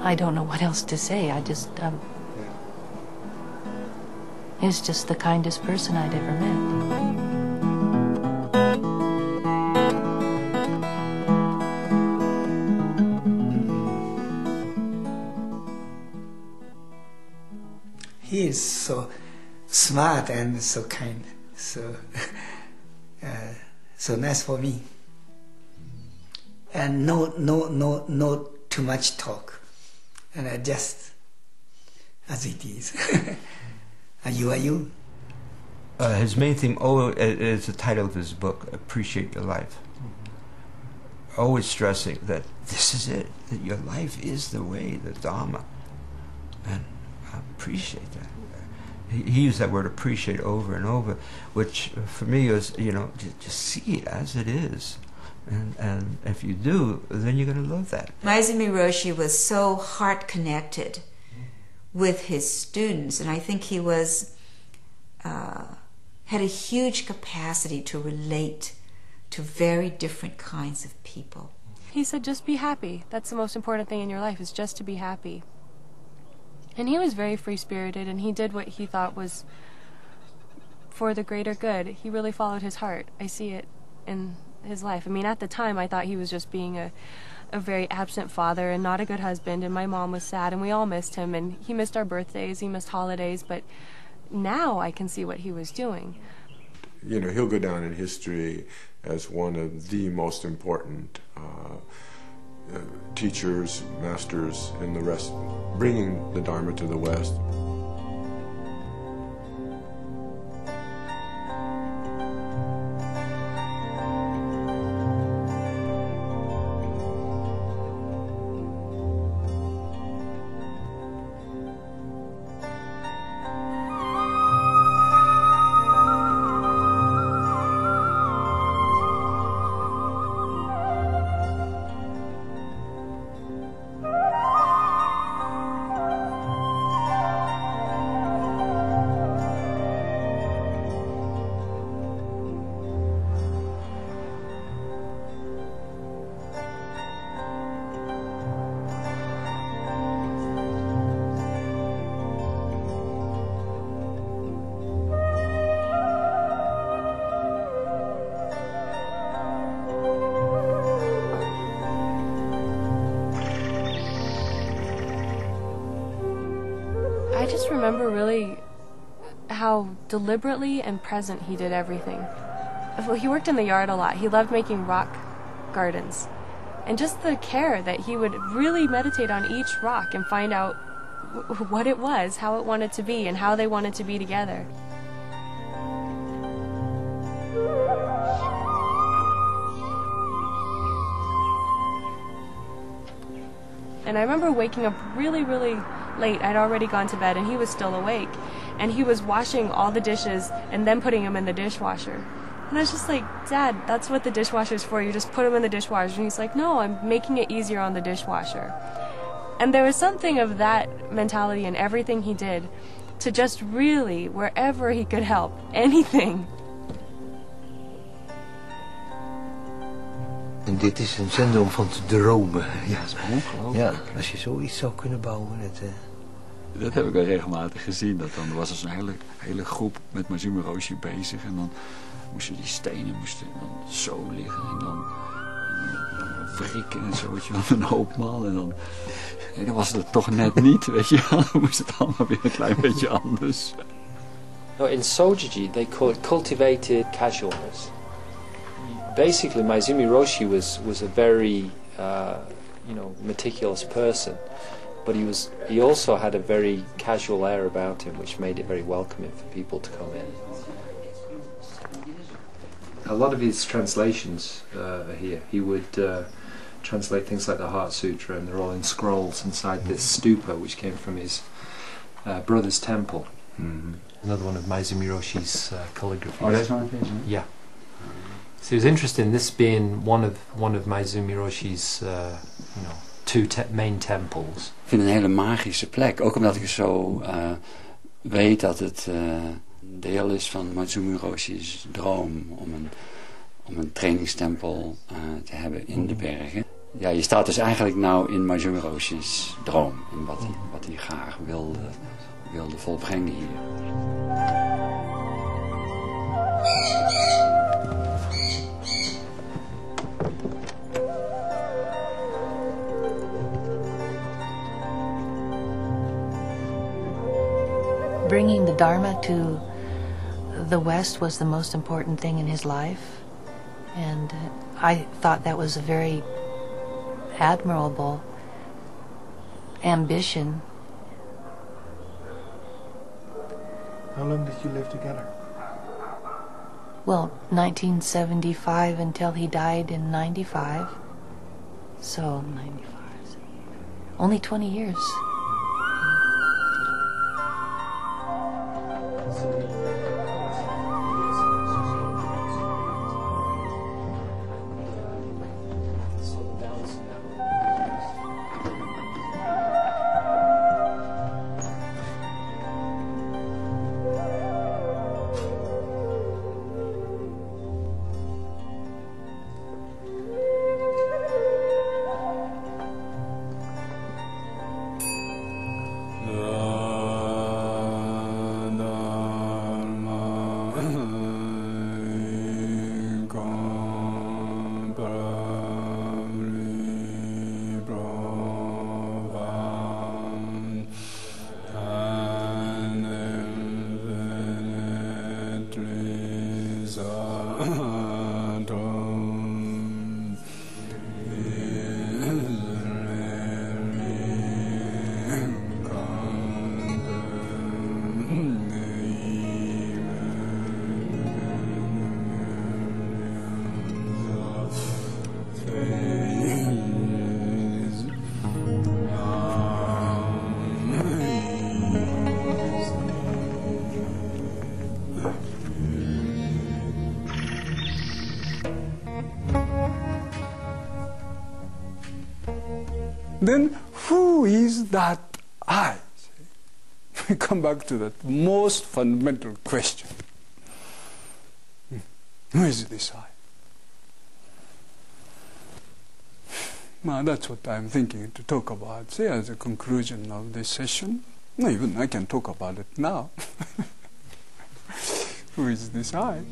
I don't know what else to say. I just, he's just the kindest person I'd ever met. He is so smart and so kind, so so nice for me. And no too much talk. And just as it is. You are you. His main theme is the title of his book, Appreciate Your Life. Always stressing that this is it, that your life is the way, the Dharma. And I appreciate that. He used that word appreciate over and over, which for me was, you know, just see it as it is. And if you do, then you're going to love that. Maezumi Roshi was so heart-connected with his students, and I think he was had a huge capacity to relate to very different kinds of people. He said, just be happy. That's the most important thing in your life, is just to be happy. And he was very free-spirited, and he did what he thought was for the greater good. He really followed his heart. I see it in his life. I mean, at the time, I thought he was just being a very absent father and not a good husband, and my mom was sad, and we all missed him, and he missed our birthdays, he missed holidays, but now I can see what he was doing. You know, he'll go down in history as one of the most important teachers, masters in the West, bringing the Dharma to the West. I just remember really how deliberately and present he did everything. Well, he worked in the yard a lot. He loved making rock gardens. And just the care that he would really meditate on each rock and find out what it was, how it wanted to be, and how they wanted to be together. And I remember waking up really, really late. I'd already gone to bed and he was still awake. And he was washing all the dishes and then putting them in the dishwasher. And I was just like, Dad, that's what the dishwasher's for. You just put them in the dishwasher. And he's like, no, I'm making it easier on the dishwasher. And there was something of that mentality in everything he did, to just really, wherever he could help, anything. En dit is een zender om van te dromen. Ja, dat is ongelooflijk. Ja, als je zoiets zou kunnen bouwen. Dat heb ik wel regelmatig gezien. Dat dan was dus een hele groep met Maezumi Roshi bezig. En dan moesten die stenen dan zo liggen. En dan wrikken en zo. Weet je, een hoop man. En dan was het toch net niet. Weet je, dan moest het allemaal weer een klein beetje anders. In Sojiji, they call it cultivated casualness. Basically, Maezumi Roshi was a very, meticulous person, but he also had a very casual air about him, which made it very welcoming for people to come in. a lot of his translations are here. He would translate things like the Heart Sutra, and they're all in scrolls inside this stupa, which came from his brother's temple. Another one of Maezumi Roshi's calligraphy. Oh, that's one of his. Yeah. So it was interesting, this being one of Maezumi Roshi's two main temples. Ik vind het een hele magische plek, ook omdat ik zo weet dat het deel is van Maezumi Roshi's droom om een trainingstempel te hebben in de bergen. Ja, je staat dus eigenlijk nou in Maezumi Roshi's droom en wat hij graag wilde volbrengen hier. Bringing the Dharma to the West was the most important thing in his life, and I thought that was a very admirable ambition. How long did you live together? Well, 1975 until he died in 95. So, 95. Only 20 years. Then who is that I? We come back to that most fundamental question. Who is this I? Well, that's what I'm thinking to talk about, say, as a conclusion of this session. Even I can talk about it now. Who is this I?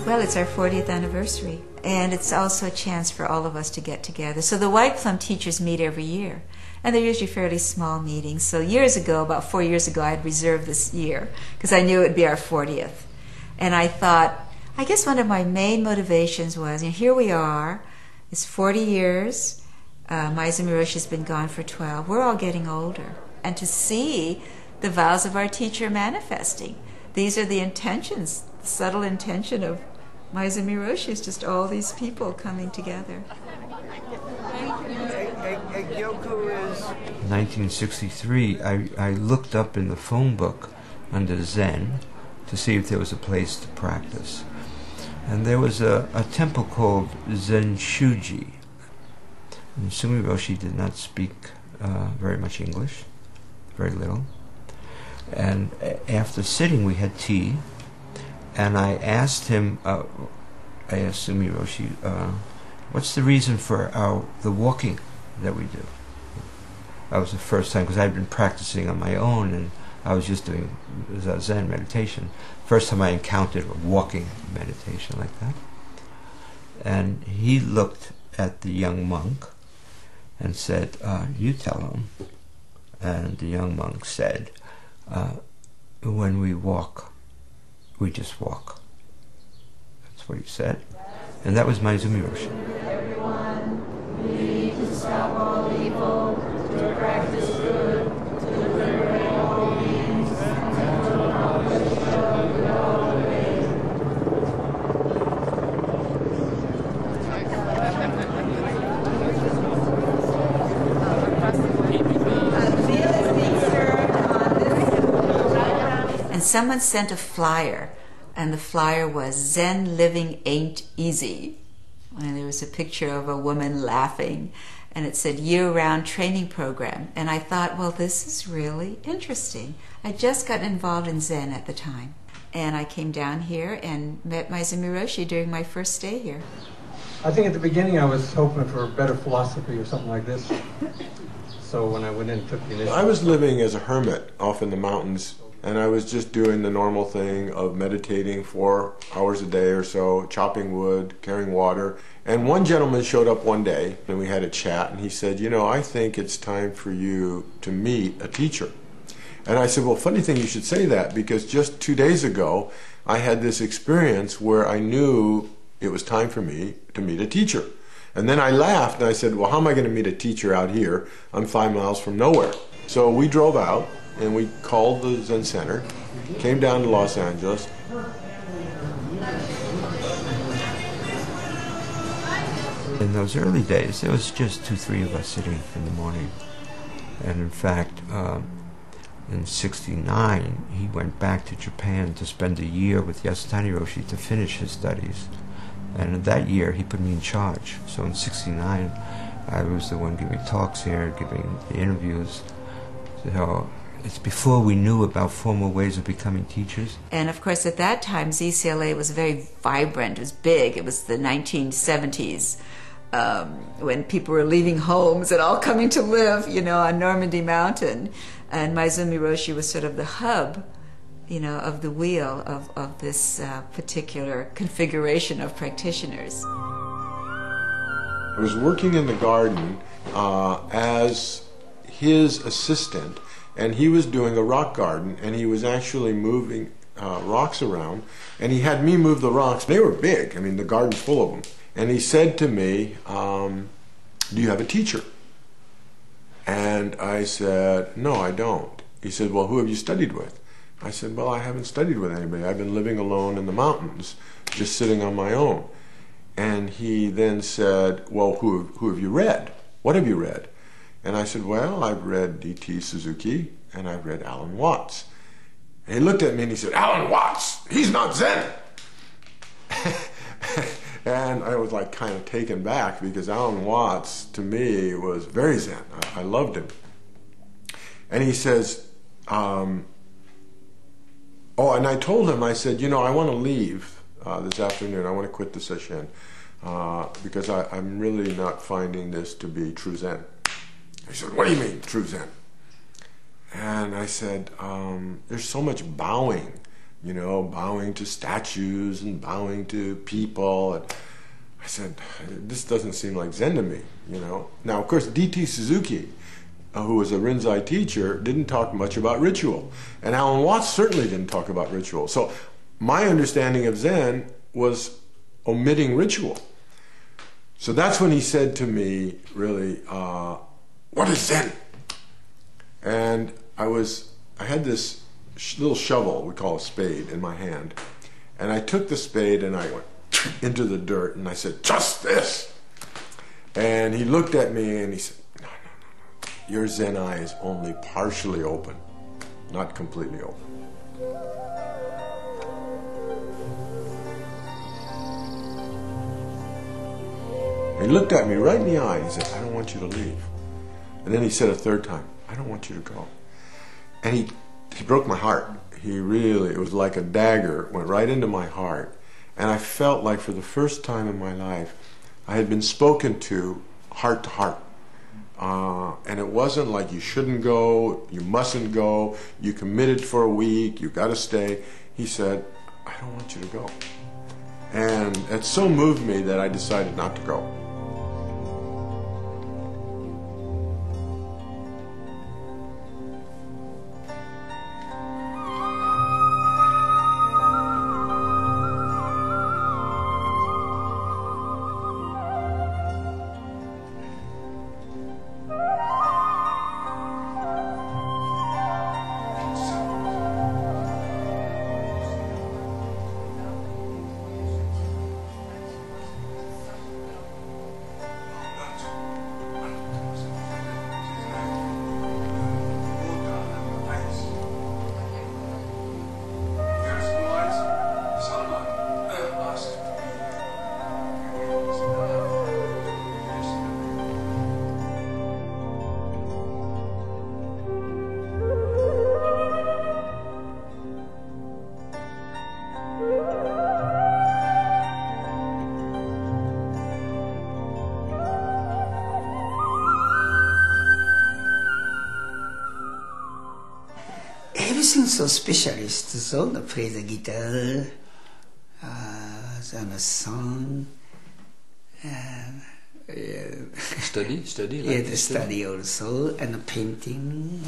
Well, it's our 40th anniversary, and it's also a chance for all of us to get together. So the White Plum teachers meet every year, and they're usually fairly small meetings. So years ago, about 4 years ago, I had reserved this year because I knew it would be our 40th. And I thought, I guess one of my main motivations was, here we are, it's 40 years, Maezumi Roshi has been gone for 12, we're all getting older. And to see the vows of our teacher manifesting, these are the intentions, the subtle intention of Maezumi Roshi, is just all these people coming together. 1963, I looked up in the phone book under Zen to see if there was a place to practice. And there was a temple called Zenshuji. And Sumi Roshi did not speak very much English, very little. And after sitting, we had tea, and I asked him, I asked Sumiroshi, what's the reason for the walking that we do? That was the first time, because I'd been practicing on my own, and I was just doing Zen meditation. First time I encountered a walking meditation like that. And he looked at the young monk and said, you tell him. And the young monk said, when we walk, we just walk. That's what he said. And that was my Sumiroshi. Everyone, we need to stop all evil, to practice good, to liberate all beings, and to accomplish the good way. And someone sent a flyer, and the flyer was "Zen living ain't easy." And there was a picture of a woman laughing, and it said year-round training program. And I thought, well, this is really interesting. I just got involved in Zen at the time, and I came down here and met my Sumiroshi during my first stay here. I think at the beginning I was hoping for better philosophy or something like this. So when I went in and took the initiative. I was living as a hermit off in the mountains, and I was just doing the normal thing of meditating 4 hours a day or so, chopping wood, carrying water. And one gentleman showed up one day, and we had a chat, and he said, you know, I think it's time for you to meet a teacher. And I said, well, funny thing you should say that, because just 2 days ago, I had this experience where I knew it was time for me to meet a teacher. And then I laughed, and I said, well, how am I going to meet a teacher out here? I'm 5 miles from nowhere. So we drove out, and we called the Zen Center, came down to Los Angeles. In those early days, there was just 2-3 of us sitting in the morning. And in fact, in '69, he went back to Japan to spend a year with Yasutani Roshi to finish his studies. And in that year, he put me in charge. So in '69, I was the one giving talks here, giving the interviews. So it's before we knew about formal ways of becoming teachers. And of course, at that time, ZCLA was very vibrant. It was big. It was the 1970s. When people were leaving homes and all coming to live, you know, on Normandy Mountain. And my Sumiroshi was sort of the hub, you know, of the wheel of this particular configuration of practitioners. I was working in the garden as his assistant, and he was doing a rock garden, and he was actually moving rocks around, and he had me move the rocks. They were big. I mean, the garden's full of them. And he said to me, do you have a teacher? And I said, no, I don't. He said, well, who have you studied with? I said, well, I haven't studied with anybody. I've been living alone in the mountains, just sitting on my own. And he then said, well, who have you read? What have you read? And I said, well, I've read D.T. Suzuki, and I've read Alan Watts. And he looked at me and he said, Alan Watts, he's not Zen. And I was like kind of taken back, because Alan Watts to me was very Zen. I loved him. And he says, oh, and I told him, I said, you know, I want to leave this afternoon. I want to quit the session because I'm really not finding this to be true Zen. He said, what do you mean, true Zen? And I said, there's so much bowing. You know, bowing to statues and bowing to people. And I said, this doesn't seem like Zen to me, you know. Now, of course, D.T. Suzuki, who was a Rinzai teacher, didn't talk much about ritual. And Alan Watts certainly didn't talk about ritual. So my understanding of Zen was omitting ritual. So that's when he said to me, really, what is Zen? And I had this little shovel, we call a spade, in my hand. And I took the spade and I went into the dirt and I said, just this. And he looked at me and he said, no. Your Zen eye is only partially open, not completely open. He looked at me right in the eye and he said, I don't want you to leave. And then he said a third time, I don't want you to go. And he he broke my heart. He really, it was like a dagger, went right into my heart. And I felt like for the first time in my life, I had been spoken to heart to heart. And it wasn't like you shouldn't go, you mustn't go, you committed for a week, you got to stay. He said, I don't want you to go. And it so moved me that I decided not to go. Everything's so specialist. So they play the guitar, and the song, and Study? yeah, the study also, and the painting.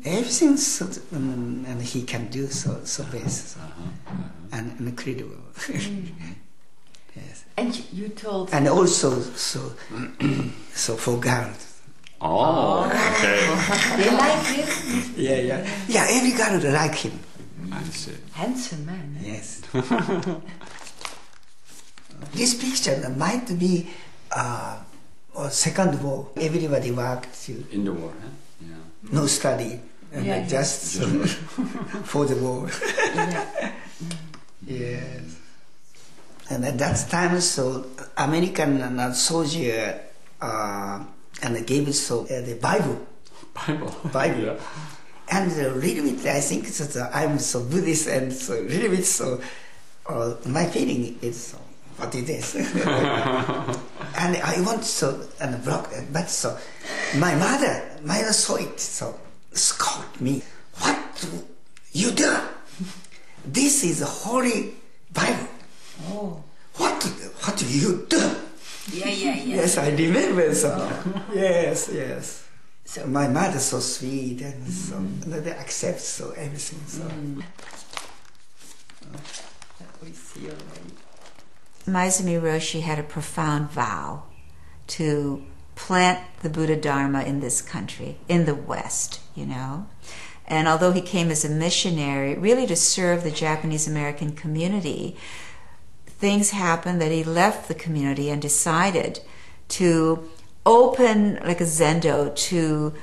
Everything so, and he can do so best, and incredible. Yes. And you told... And also so for girls. Oh, okay. They like him? Yeah, every girl like him. I see. Handsome man. Yes. This picture might be Second War. Everybody worked In the war, huh? Yeah. no study, and just for the war. Yes. And at that time, so American soldier and gave us so the Bible. Yeah. And a little bit, I think that I'm so Buddhist, and so a little bit so my feeling is what it is. And I want so and block, but so my mother saw it, so scolded me. What you do? This is a holy Bible. Oh. What do you do? Yeah. Yes, I remember so. Yes. So my mother so sweet, and so they accept so everything. So We see already. Maezumi Roshi had a profound vow to plant the Buddha Dharma in this country, in the West, you know. And although he came as a missionary, really to serve the Japanese American community, things happened that he left the community and decided to open like a zendo to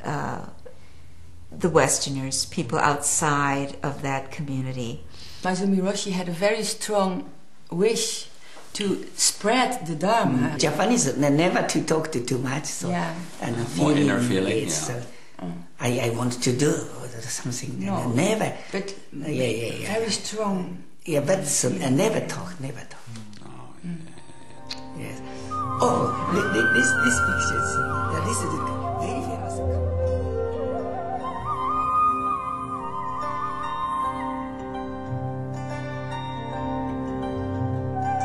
the Westerners, people outside of that community. Maezumi Roshi had a very strong wish to spread the Dharma. Japanese never to talk to too much, so and More inner feeling, it's, I want to do something. No, never. But very strong. Yeah, but so, never talk. Yes. Oh, this picture. This is very famous.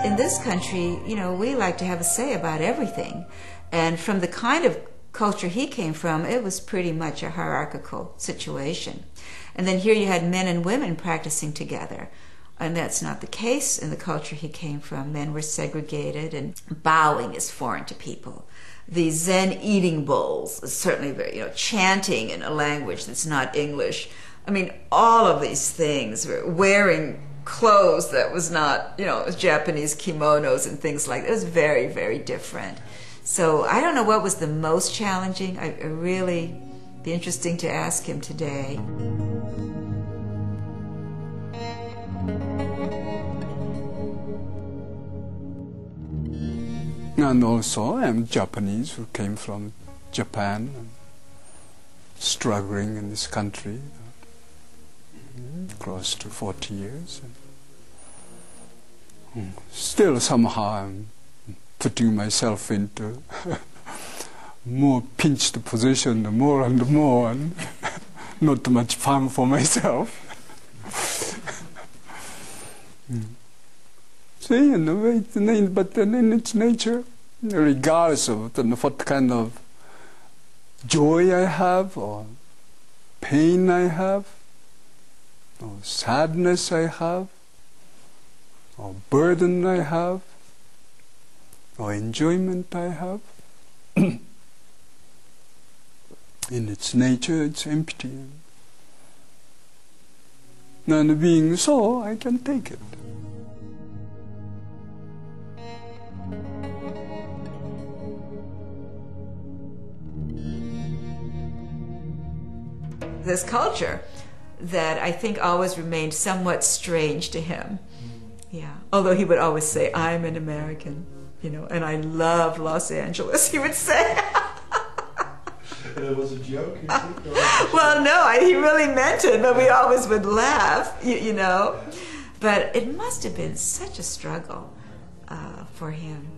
In this country, you know, we like to have a say about everything. And from the kind of culture he came from, it was pretty much a hierarchical situation. And then here you had men and women practicing together. And that's not the case in the culture he came from. Men were segregated, and bowing is foreign to people. The Zen eating bowls is certainly very, chanting in a language that's not English. I mean, all of these things, wearing clothes that was not, Japanese kimonos and things like that. It was very, very different. So I don't know what was the most challenging. I really be interesting to ask him today. And also I'm Japanese who came from Japan, struggling in this country. close to 40 years. Still somehow I'm putting myself into more pinched position more and more, and not much fun for myself. See, in a way, but in its nature, regardless of what kind of joy I have, or pain I have, or sadness I have, or burden I have, or enjoyment I have, in its nature it's empty. And being so, I can take it. This culture that I think always remained somewhat strange to him. Yeah. Although he would always say, I'm an American, you know, and I love Los Angeles, he would say. It was a joke, you think? Well, no, he really meant it, but we always would laugh, you know. But it must have been such a struggle for him.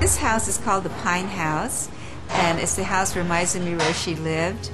This house is called the Pine House, and it's the house where Maezumi Roshi lived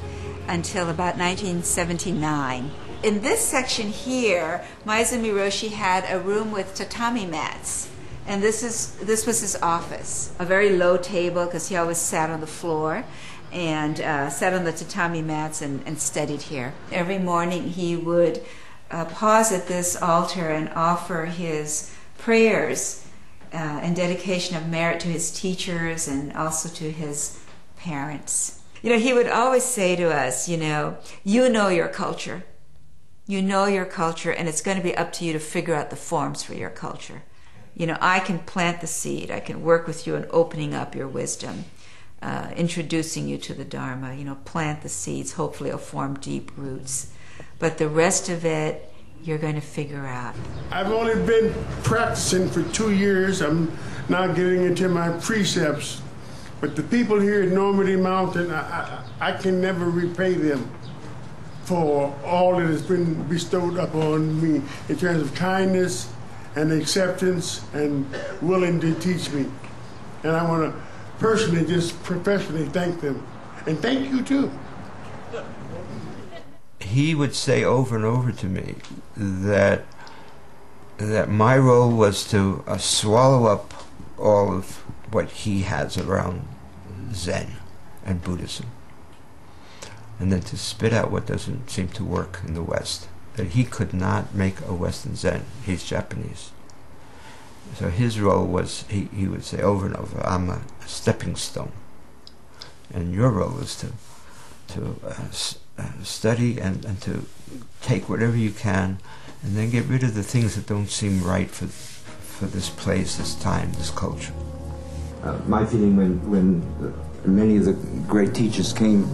until about 1979. In this section here, Maezumi Roshi had a room with tatami mats, and this was his office. A very low table, because he always sat on the floor, and sat on the tatami mats and studied here. Every morning he would pause at this altar and offer his prayers in dedication of merit to his teachers and also to his parents. You know, he would always say to us, you know your culture. You know your culture, and it's going to be up to you to figure out the forms for your culture. You know, I can plant the seed. I can work with you in opening up your wisdom, introducing you to the Dharma. You know, plant the seeds. Hopefully it'll form deep roots. But the rest of it, you're going to figure out. I've only been practicing for 2 years. I'm now getting into my precepts. But the people here at Normandy Mountain, I can never repay them for all that has been bestowed upon me in terms of kindness and acceptance and willing to teach me. And I want to personally, just professionally thank them. And thank you too. He would say over and over to me that my role was to swallow up all of what he has around Zen and Buddhism, and then to spit out what doesn't seem to work in the West. That he could not make a Western Zen. He's Japanese. So his role was, he would say over and over, I'm a stepping stone. And your role is to study and to take whatever you can and then get rid of the things that don't seem right for this place, this time, this culture. My feeling when many of the great teachers came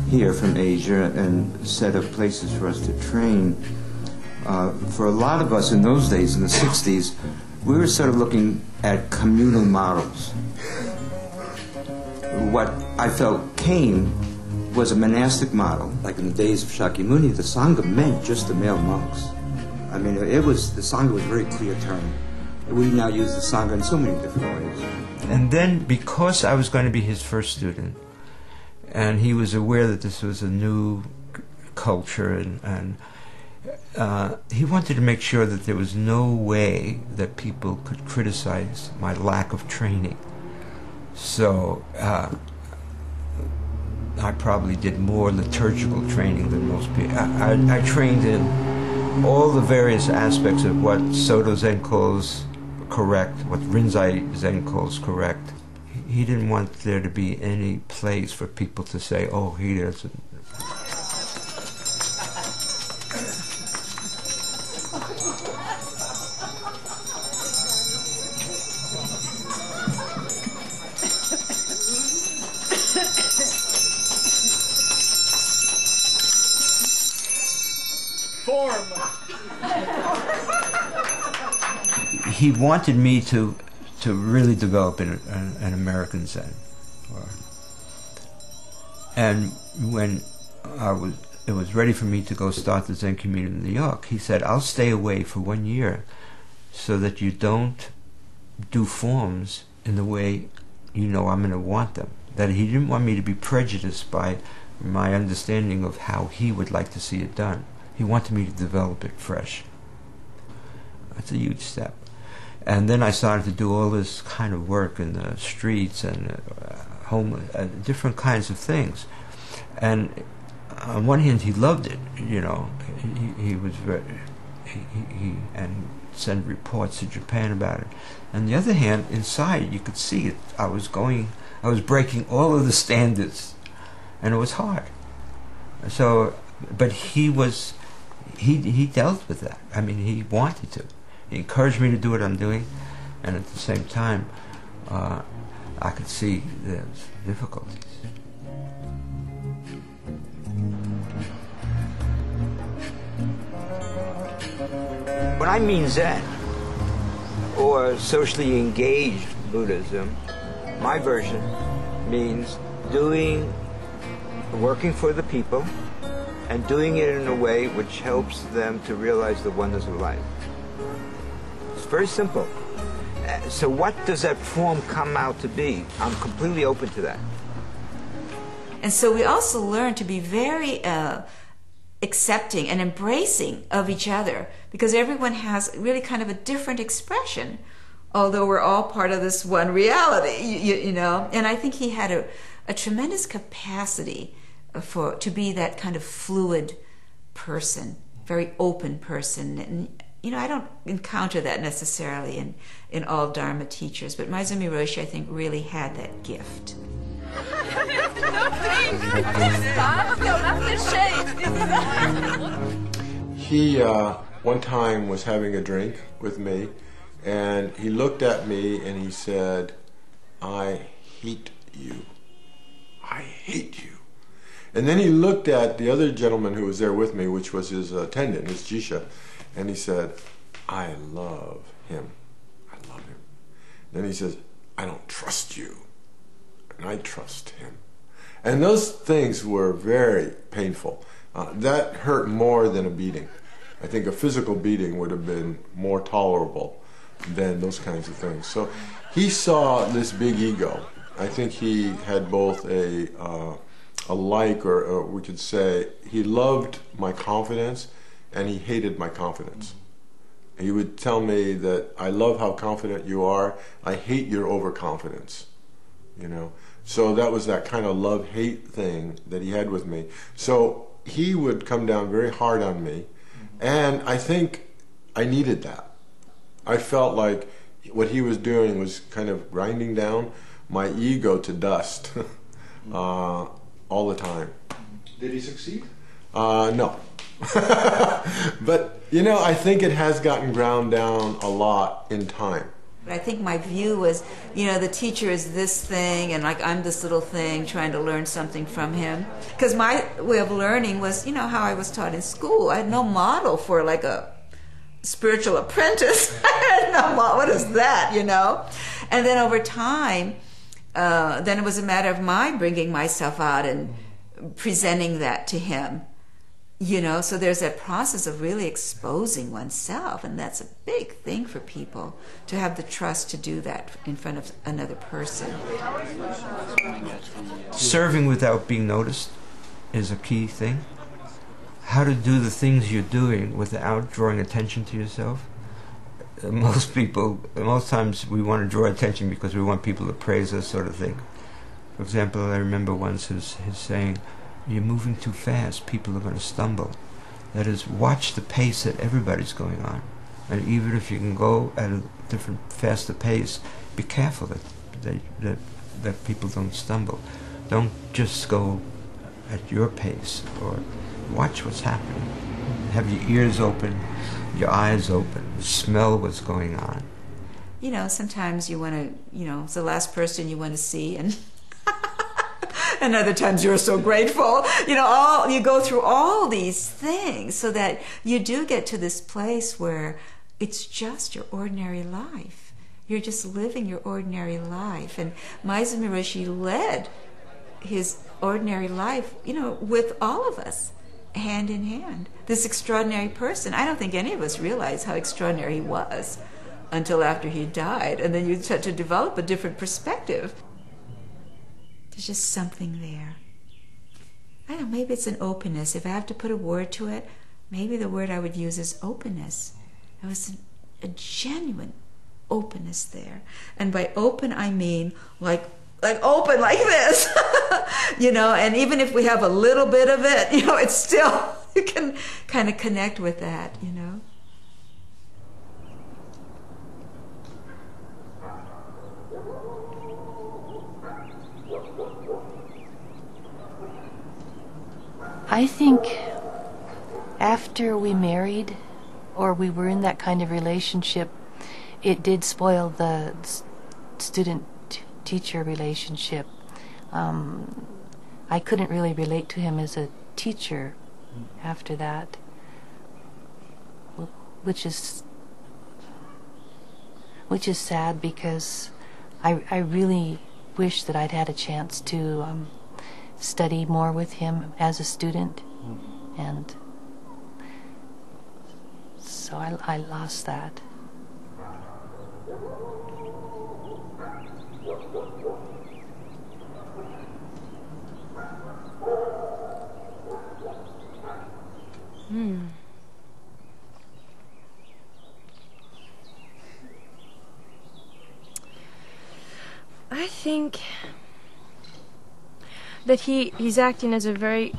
here from Asia and set up places for us to train, for a lot of us in those days, in the 60s, we were sort of looking at communal models. What I felt came was a monastic model. Like in the days of Shakyamuni, the Sangha meant just the male monks. I mean, the Sangha was a very clear term. We now use the Sangha in so many different ways. And then, because I was going to be his first student, and he was aware that this was a new culture, and he wanted to make sure that there was no way that people could criticize my lack of training. So I probably did more liturgical training than most people. I trained in all the various aspects of what Soto Zen calls correct, what Rinzai Zen calls correct. He didn't want there to be any place for people to say, oh, he doesn't. he wanted me to really develop an American Zen. And when it was ready for me to go start the Zen community in New York, he said, I'll stay away for 1 year so that you don't do forms in the way you know I'm going to want them. That he didn't want me to be prejudiced by my understanding of how he would like to see it done. He wanted me to develop it fresh. That's a huge step. And then I started to do all this kind of work in the streets and homeless, different kinds of things. And on one hand, he loved it. You know, he was very, he sent reports to Japan about it. On the other hand, inside you could see it. I was breaking all of the standards, and it was hard. So, but he dealt with that. I mean, he wanted to. He encouraged me to do what I'm doing, and at the same time, I could see there's difficulties. When I mean Zen, or socially engaged Buddhism, my version means working for the people, and doing it in a way which helps them to realize the oneness of life. It's very simple. So what does that form come out to be? I'm completely open to that. And so we also learn to be very accepting and embracing of each other, because everyone has really kind of a different expression, although we're all part of this one reality, you know. And I think he had a tremendous capacity to be that kind of fluid person, very open person. And you know, I don't encounter that necessarily in all Dharma teachers, but Maezumi Roshi, I think, really had that gift. He one time was having a drink with me, and he looked at me and he said, "I hate you. I hate you." And then he looked at the other gentleman who was there with me, which was his attendant, his jisha, and he said, "I love him. I love him." Then he says, "I don't trust you, and I trust him." And those things were very painful. That hurt more than a beating. I think a physical beating would have been more tolerable than those kinds of things. So he saw this big ego. I think he had both a like, or we could say, he loved my confidence and he hated my confidence. He would tell me that, "I love how confident you are, I hate your overconfidence," you know. So that was that kind of love-hate thing that he had with me. So he would come down very hard on me, and I think I needed that. I felt like what he was doing was kind of grinding down my ego to dust all the time. Did he succeed? No. But, you know, I think it has gotten ground down a lot in time. But I think my view was, you know, the teacher is this thing, and like I'm this little thing trying to learn something from him. Because my way of learning was, you know, how I was taught in school. I had no model for like a spiritual apprentice. I had no model. What is that, you know? And then over time, then it was a matter of my bringing myself out and presenting that to him. You know, so there's that process of really exposing oneself, and that's a big thing for people, to have the trust to do that in front of another person. Serving without being noticed is a key thing. How to do the things you're doing without drawing attention to yourself. Most times we want to draw attention because we want people to praise us, sort of thing. For example, I remember once his saying, "You're moving too fast, people are going to stumble." That is, watch the pace that everybody's going on. And even if you can go at a different, faster pace, be careful that people don't stumble. Don't just go at your pace, or watch what's happening. Have your ears open, your eyes open, smell what's going on. You know, sometimes you want to, you know, it's the last person you want to see, and and other times you're so grateful. You know, you go through all these things so that you do get to this place where it's just your ordinary life. You're just living your ordinary life. And Maezumi Roshi led his ordinary life, with all of us, hand in hand. This extraordinary person, I don't think any of us realized how extraordinary he was until after he died. And then you start to develop a different perspective. There's just something there. I don't know, maybe it's an openness. If I have to put a word to it, maybe the word I would use is openness. There was a genuine openness there. And by open, I mean like open like this. And even if we have a little bit of it, it's still, you can kind of connect with that, I think after we married, or we were in that kind of relationship, it did spoil the student-teacher relationship. I couldn't really relate to him as a teacher after that, which is sad, because I really wish that I'd had a chance to study more with him as a student, and so I lost that. I think that he's acting as a very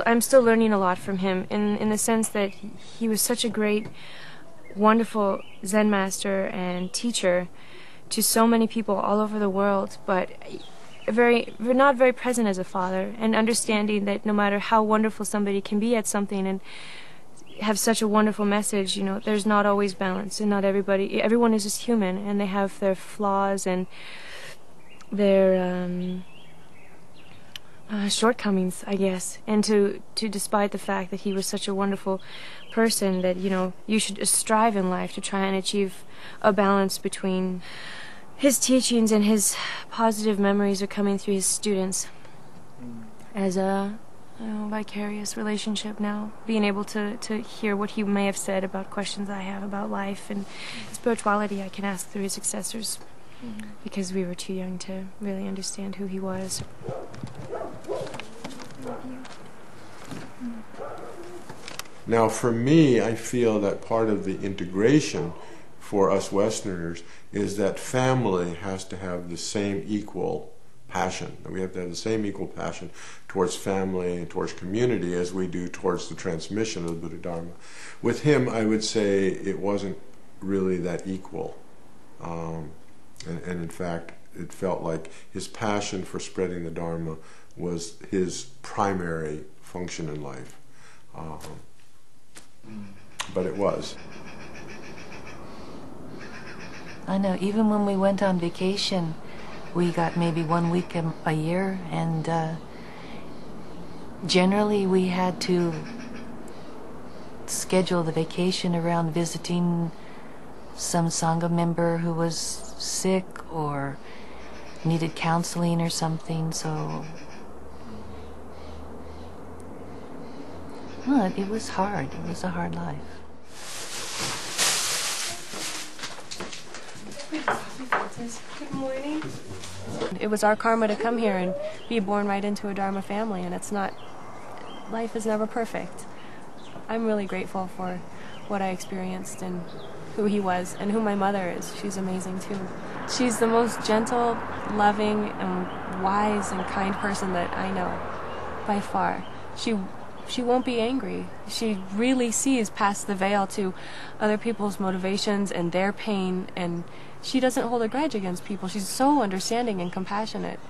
I'm still learning a lot from him in the sense that he was such a great, wonderful Zen master and teacher to so many people all over the world, but not very present as a father, and understanding that no matter how wonderful somebody can be at something and have such a wonderful message, there's not always balance, and not everyone is just human, and they have their flaws and their shortcomings, I guess. And to despite the fact that he was such a wonderful person, that you should strive in life to try and achieve a balance between his teachings and his positive memories are coming through his students as a vicarious relationship now, being able to hear what he may have said about questions I have about life and spirituality I can ask through his successors, because we were too young to really understand who he was. Now, for me, I feel that part of the integration for us Westerners is that family has to have the same equal passion. We have to have the same equal passion towards family and towards community as we do towards the transmission of the Buddha Dharma. With him, I would say it wasn't really that equal. And in fact, it felt like his passion for spreading the Dharma was his primary function in life. But it was. I know, even when we went on vacation, we got maybe 1 week a year, and generally we had to schedule the vacation around visiting some Sangha member who was sick or needed counseling or something, so well, it was hard. It was a hard life. Good morning. It was our karma to come here and be born right into a Dharma family, and life is never perfect. I'm really grateful for what I experienced and who he was and who my mother is. She's amazing too. She's the most gentle, loving, and wise and kind person that I know, by far. She won't be angry. She really sees past the veil to other people's motivations and their pain, and she doesn't hold a grudge against people. She's so understanding and compassionate.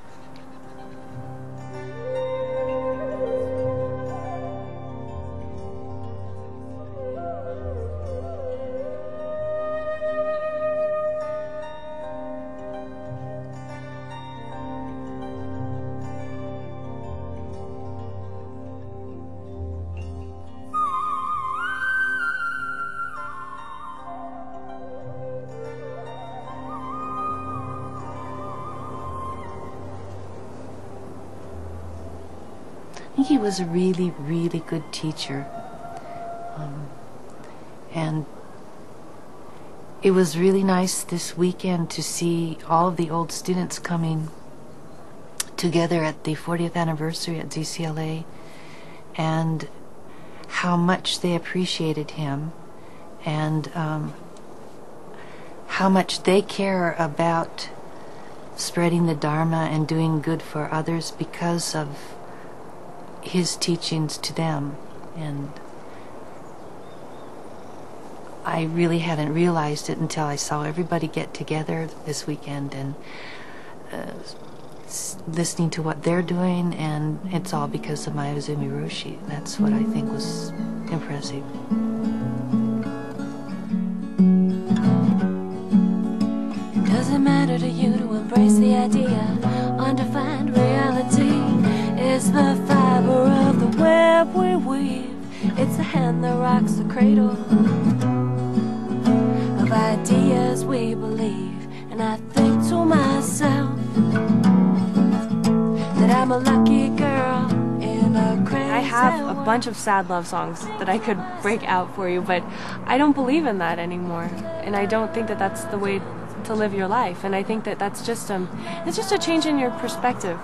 think he was a really, really good teacher. And it was really nice this weekend to see all of the old students coming together at the 40th anniversary at ZCLA, and how much they appreciated him, and how much they care about spreading the Dharma and doing good for others because of his teachings to them. And I really hadn't realized it until I saw everybody get together this weekend and listening to what they're doing, and it's all because of Mayazumi Roshi. That's what I think was impressive. Does it matter to you to embrace the idea? Undefined reality is the fiber of the web we weave. It's the hand that rocks the cradle of ideas we believe. And I think to myself that I'm a lucky girl in a crazy I have a bunch of sad love songs that I could break out for you, but I don't believe in that anymore. And I don't think that that's the way to live your life. And I think that that's just it's just a change in your perspective,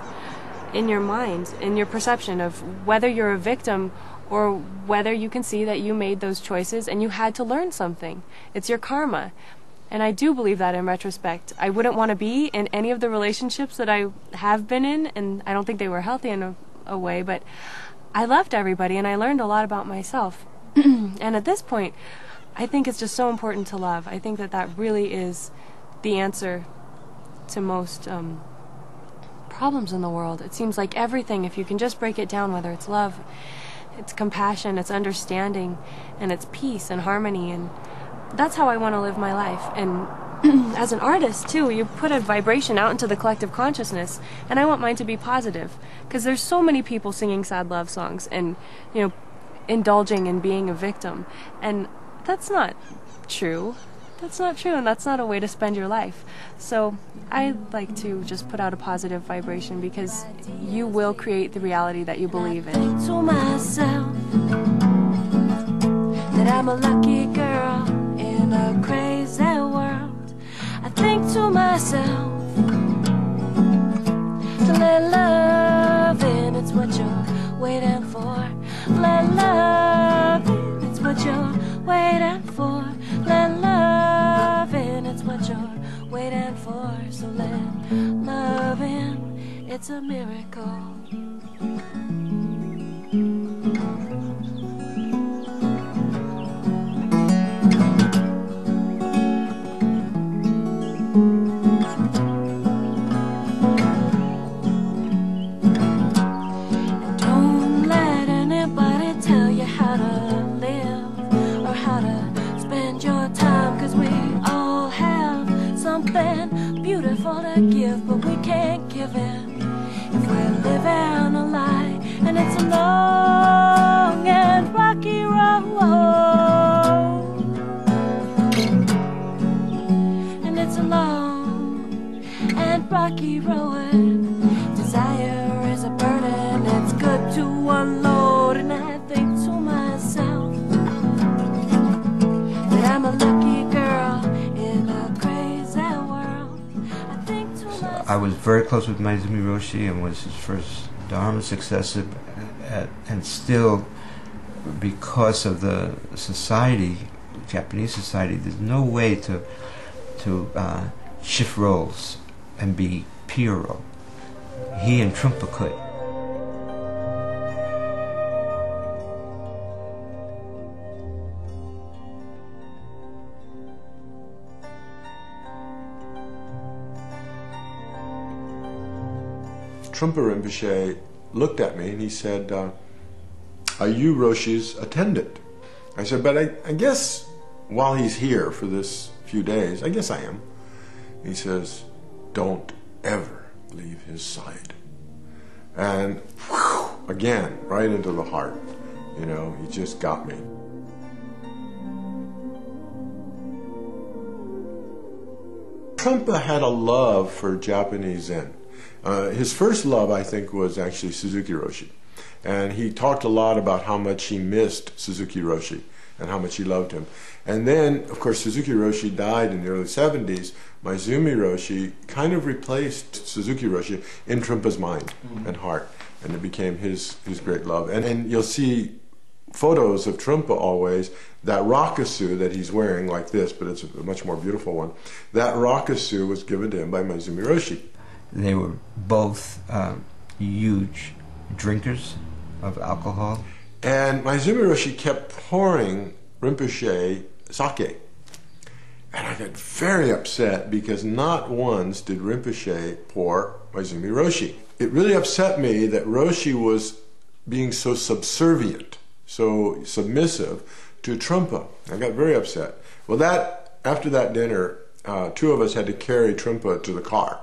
in your mind, in your perception of whether you're a victim or whether you can see that you made those choices and you had to learn something. It's your karma. And I do believe that in retrospect. I wouldn't want to be in any of the relationships that I have been in, and I don't think they were healthy in a way, but I loved everybody and I learned a lot about myself. And at this point, I think it's just so important to love. I think that that really is the answer to most problems in the world. It seems like everything, if you can just break it down, whether it's love, it's compassion, it's understanding, and it's peace and harmony, and that's how I want to live my life. And as an artist too, you put a vibration out into the collective consciousness, and I want mine to be positive, because there's so many people singing sad love songs and, you know, indulging in being a victim, and that's not true. That's not true, and that's not a way to spend your life. So I like to just put out a positive vibration, because you will create the reality that you believe in. I think to myself that I'm a lucky girl in a crazy world. I think to myself to let love in, it's what you're waiting for. Let love in, it's what you're waiting for. Let love in, it's what you're waiting for. So let love in, it's a miracle. Don't let anybody tell you how to live or how to spend your time, 'cause we all have something beautiful to give, but we can't give it if we're living a lie. And it's a long and rocky road, and it's a long and rocky road. Desire is a burden, it's good to unload. And I think to myself that I'm a lucky girl in a crazy world. I think to myself. I was very close with Mayazumi Roshi and was his first Dharma successor, and still, because of the society, Japanese society, there's no way to shift roles and be Piro. He and Trungpa could. Trungpa Rinpoche looked at me and he said, are you Roshi's attendant? I said, but I guess while he's here for this few days, I guess I am. He says, don't ever leave his side. And whew, again, right into the heart. You know, he just got me. Trungpa had a love for Japanese Zen. His first love, I think, was actually Suzuki Roshi. And he talked a lot about how much he missed Suzuki Roshi and how much he loved him. And then, of course, Suzuki Roshi died in the early 70s. Maizumi Roshi kind of replaced Suzuki Roshi in Trungpa's mind and heart, and it became his great love. And you'll see photos of Trungpa always, that rakusu that he's wearing like this, but it's a much more beautiful one. That rakusu was given to him by Maizumi Roshi. They were both huge drinkers of alcohol. And Maizumi Roshi kept pouring Rinpoche sake. And I got very upset because not once did Rinpoche pour Maizumi Roshi. It really upset me that Roshi was being so subservient, so submissive to Trungpa. I got very upset. Well, after that dinner, two of us had to carry Trungpa to the car.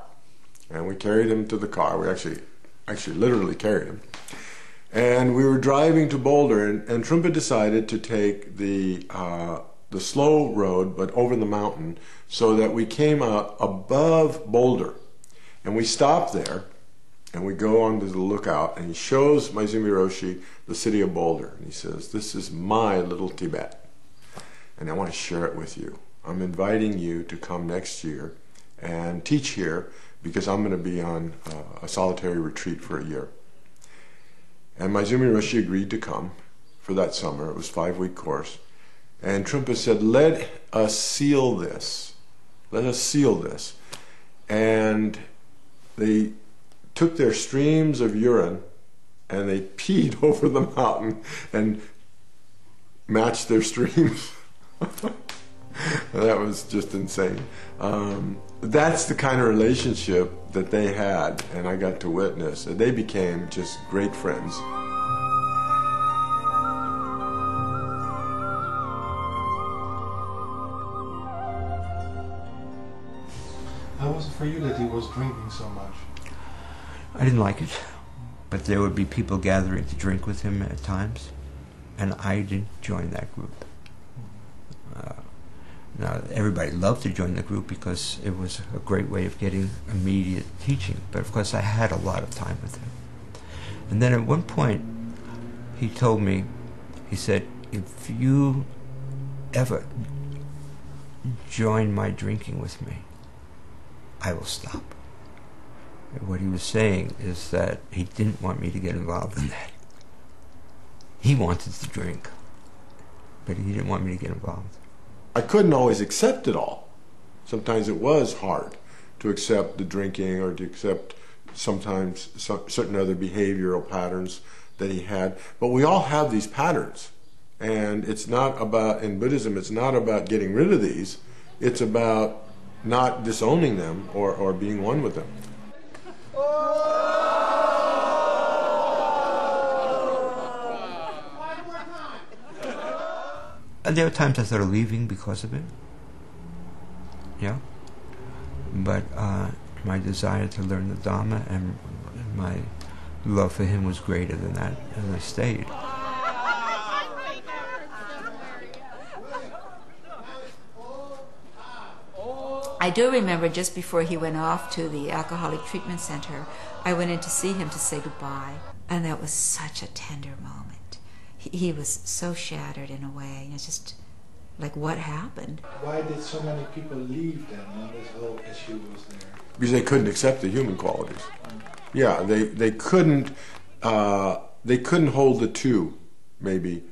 And we carried him to the car. We actually literally carried him. And we were driving to Boulder, and Trungpa decided to take the slow road, but over the mountain, so that we came out above Boulder. And we stopped there, and we go on to the lookout, and he shows Maizumi Roshi the city of Boulder. And he says, "This is my little Tibet, and I want to share it with you. I'm inviting you to come next year and teach here, because I'm going to be on a solitary retreat for a year." And Maizumi Roshi agreed to come for that summer. It was a 5-week course. And Trungpa said, "Let us seal this. Let us seal this." And they took their streams of urine and they peed over the mountain and matched their streams. That was just insane. That's the kind of relationship that they had, and I got to witness. And they became just great friends. How was it for you that he was drinking so much? I didn't like it, but there would be people gathering to drink with him at times, and I didn't join that group. Now, everybody loved to join the group because it was a great way of getting immediate teaching, but of course I had a lot of time with him. And then at one point, he told me, he said, "If you ever join my drinking with me, I will stop." And what he was saying is that he didn't want me to get involved in that. He wanted to drink, but he didn't want me to get involved. I couldn't always accept it all. Sometimes it was hard to accept the drinking or to accept sometimes certain other behavioral patterns that he had. But we all have these patterns. And it's not about, in Buddhism, it's not about getting rid of these. It's about not disowning them or being one with them. And there were times I thought of leaving because of it. Yeah. But my desire to learn the Dhamma and my love for him was greater than that, and I stayed. I do remember just before he went off to the Alcoholic Treatment Center, I went in to see him to say goodbye, and that was such a tender moment. He was so shattered in a way. It's just like, what happened? Why did so many people leave then when this whole issue was there? Because they couldn't accept the human qualities. Yeah, they couldn't hold the two, maybe,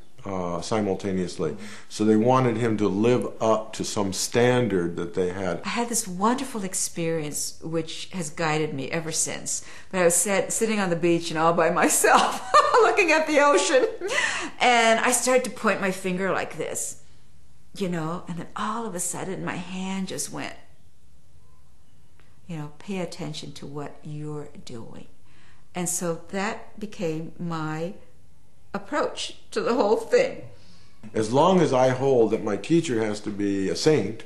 simultaneously. So they wanted him to live up to some standard that they had. I had this wonderful experience which has guided me ever since. But I was sitting on the beach and all by myself, looking at the ocean, and I started to point my finger like this, and then all of a sudden my hand just went, pay attention to what you're doing. And so that became my approach to the whole thing. As long as I hold that my teacher has to be a saint,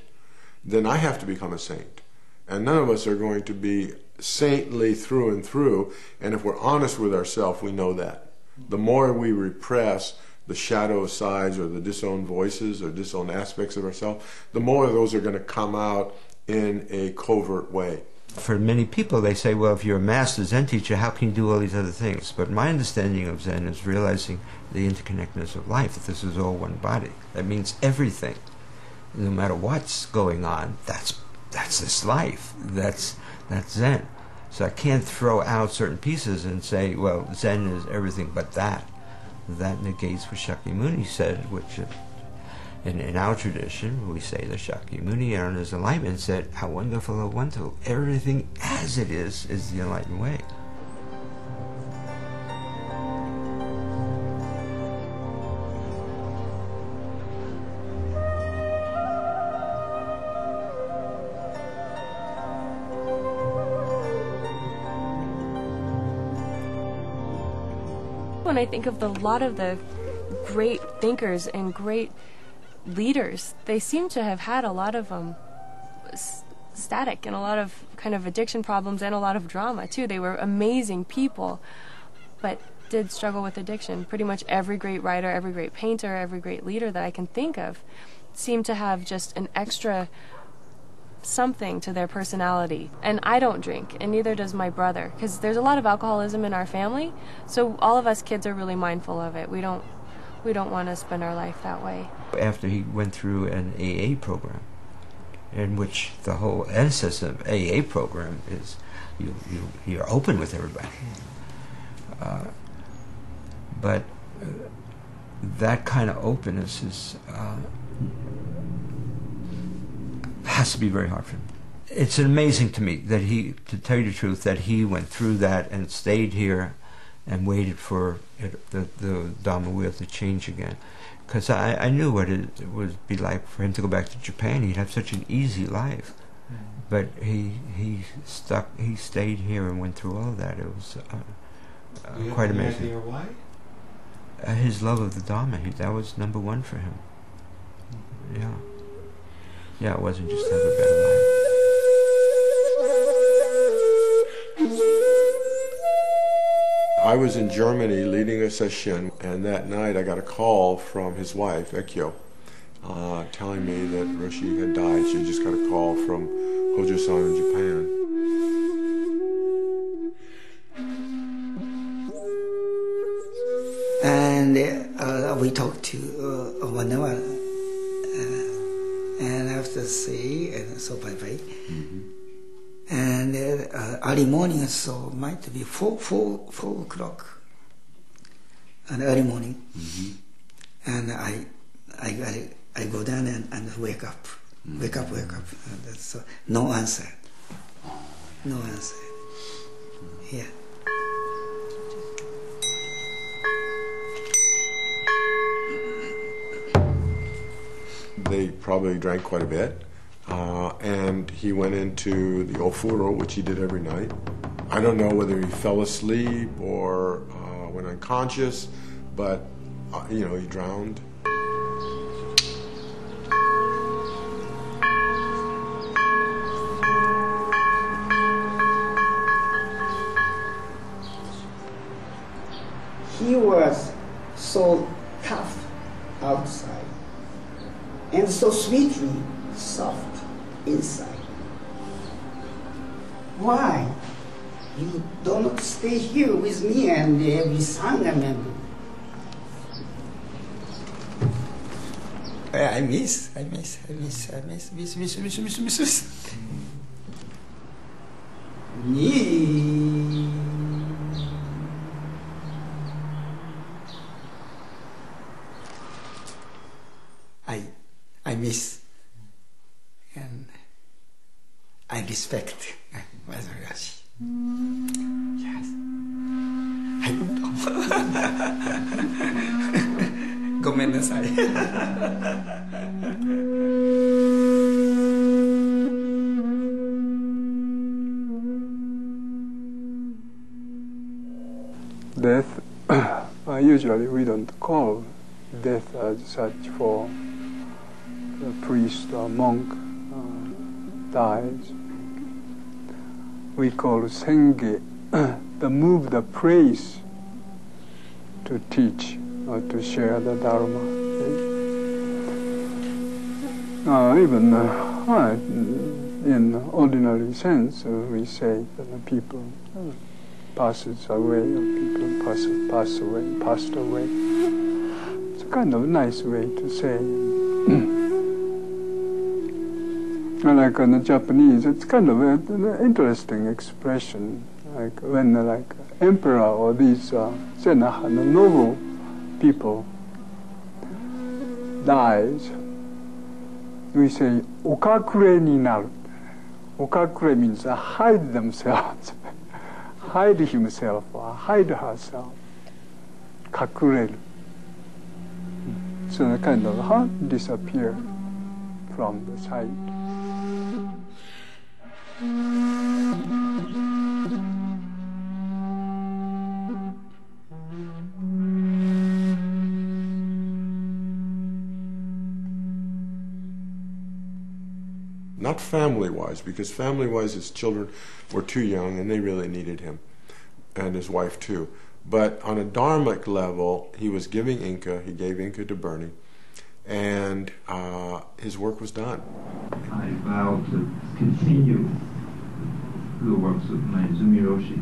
then I have to become a saint. And none of us are going to be saintly through and through, and if we're honest with ourselves, we know that. The more we repress the shadow sides or the disowned voices or disowned aspects of ourselves, the more those are going to come out in a covert way. for many people, they say, well, if you're a master Zen teacher, how can you do all these other things? But my understanding of Zen is realizing the interconnectedness of life, that this is all one body. That means everything. No matter what's going on, that's this life. That's Zen. So I can't throw out certain pieces and say, well, Zen is everything but that. That negates what Shakyamuni said, which in our tradition, we say the Shakyamuni on his enlightenment said, how wonderful, how wonderful. Everything as it is the enlightened way. When I think of a lot of the great thinkers and great leaders, they seem to have had a lot of static and a lot of kind of addiction problems and a lot of drama too. They were amazing people, but did struggle with addiction. Pretty much every great writer, every great painter, every great leader that I can think of seemed to have just an extra something to their personality. And I don't drink, and neither does my brother, because there's a lot of alcoholism in our family, so all of us kids are really mindful of it. We don't want to spend our life that way. After he went through an AA program, in which the whole essence of AA program is you're open with everybody. But that kind of openness is has to be very hard for him. It's amazing to me that he, to tell you the truth, that he went through that and stayed here and waited for the Dharma wheel to change again. Because I knew what it would be like for him to go back to Japan. He'd have such an easy life. But he stayed here and went through all of that. It was quite amazing. You have any idea why? His love of the Dharma, that was number one for him. Yeah. Yeah, it wasn't just to have a better life. I was in Germany leading a session, and that night I got a call from his wife, Ekkyo, telling me that Roshi had died. She just got a call from Hojo-san in Japan. And we talked to 1 hour, and after say, and so bye-bye. And early morning, so might be 4 o'clock, and early morning. And I go down and wake up. Wake up. And so no answer. No answer. Yeah. They probably drank quite a bit, and he went into the ofuro, which he did every night. I don't know whether he fell asleep or went unconscious, but he drowned. He was so tough outside and so sweetly soft inside. Why? You do not stay here with me and every Sangha member. I miss. I miss, and I respect Wazarashi. Yes. ごめんなさい。Death, usually we don't call death as such for a priest or monk dies. We call senge, the move, the praise to teach or to share the Dharma. Even in ordinary sense, we say that people passes away, or people passed away. It's a kind of nice way to say. Like in the Japanese, it's kind of an interesting expression. Like when like emperor or these noble people dies, we say okakure ni naru. Okakure means hide themselves, hide himself or hide herself. Kakureru. So they kind of disappear from the sight. Not family-wise, because family-wise his children were too young and they really needed him, and his wife too. But on a dharmic level, he was giving Inca, he gave Inca to Bernie, and his work was done. I vow to continue the works of my Izumi Roshi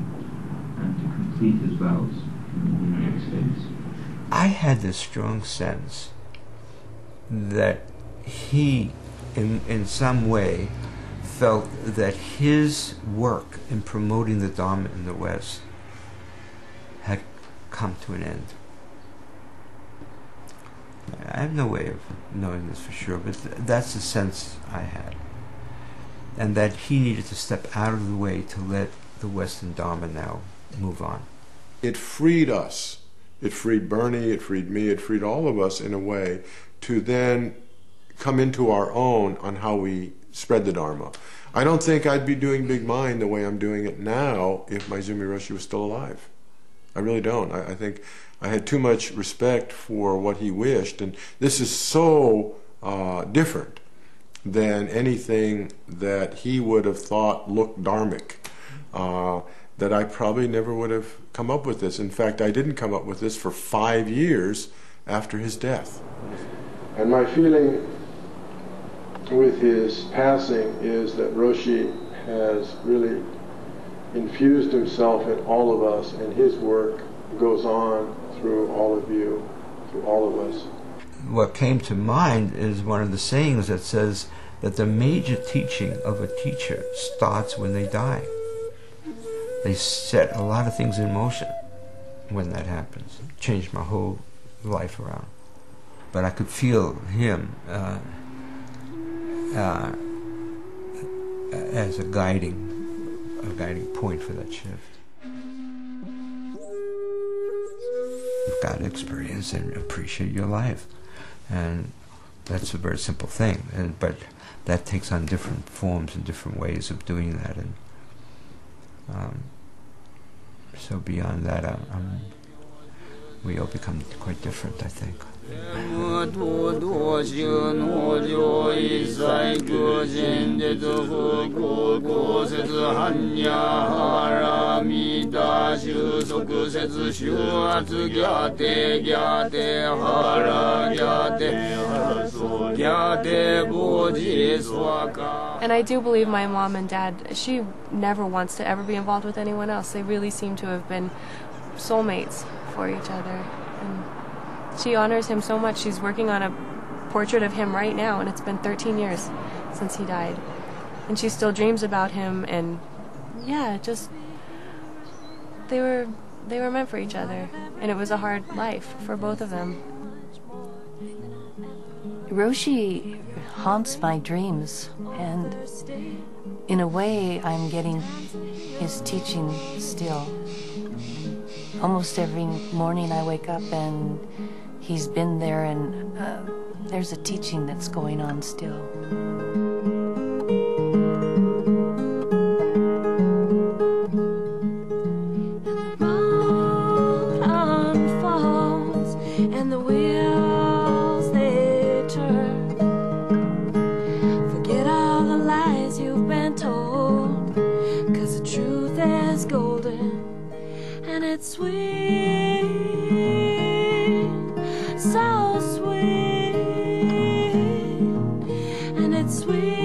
and to complete his vows in the United States. I had this strong sense that he, in some way, felt that his work in promoting the Dharma in the West had come to an end. I have no way of knowing this for sure, but that's the sense I had. And that he needed to step out of the way to let the Western Dharma now move on. It freed us. It freed Bernie, it freed me, it freed all of us in a way to then come into our own on how we spread the Dharma. I don't think I'd be doing Big Mind the way I'm doing it now if my Izumi Roshi was still alive. I really don't. I think I had too much respect for what he wished, and this is so different than anything that he would have thought looked dharmic, that I probably never would have come up with this. In fact, I didn't come up with this for 5 years after his death. And my feeling with his passing is that Roshi has really infused himself in all of us, and his work goes on through all of you, through all of us. What came to mind is one of the sayings that says that the major teaching of a teacher starts when they die. They set a lot of things in motion when that happens. It changed my whole life around. But I could feel him as a guiding point for that shift. You've got to experience and appreciate your life, and that's a very simple thing. But that takes on different forms and different ways of doing that, and so beyond that, we all become quite different, I think. And I do believe my mom and dad, she never wants to ever be involved with anyone else. They really seem to have been soulmates for each other. And she honors him so much. She's working on a portrait of him right now, and it's been 13 years since he died. And she still dreams about him, and yeah, just they were meant for each other, and it was a hard life for both of them. Roshi haunts my dreams, and in a way I'm getting his teaching still. Almost every morning I wake up and he's been there, and there's a teaching that's going on still. And the wheels they turn. Forget all the lies you've been told, 'cause the truth is golden and it's sweet, so sweet, and it's sweet.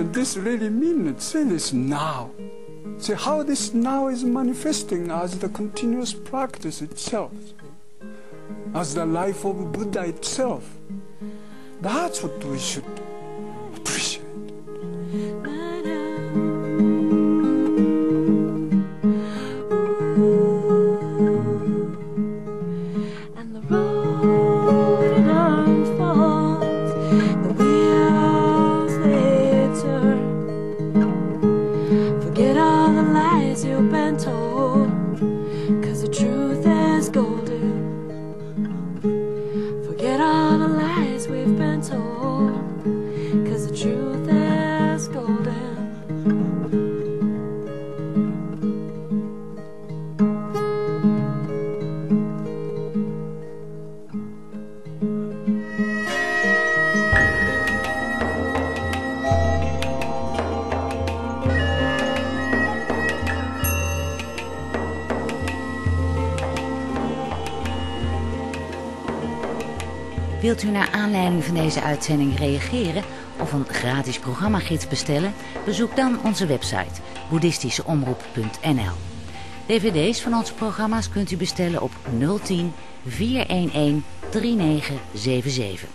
what this really means. See this now. See how this now is manifesting as the continuous practice itself. As the life of Buddha itself. That's what we should appreciate. And the road it unfolds, the wheels they turn. Forget all the lies you've been told, 'cause the truth is golden. Forget all the lies we've been told, 'cause the truth is golden. Wilt u naar aanleiding van deze uitzending reageren of een gratis programmagids bestellen? Bezoek dan onze website boeddhistischeomroep.nl. DVD's van onze programma's kunt u bestellen op 010 411 3977.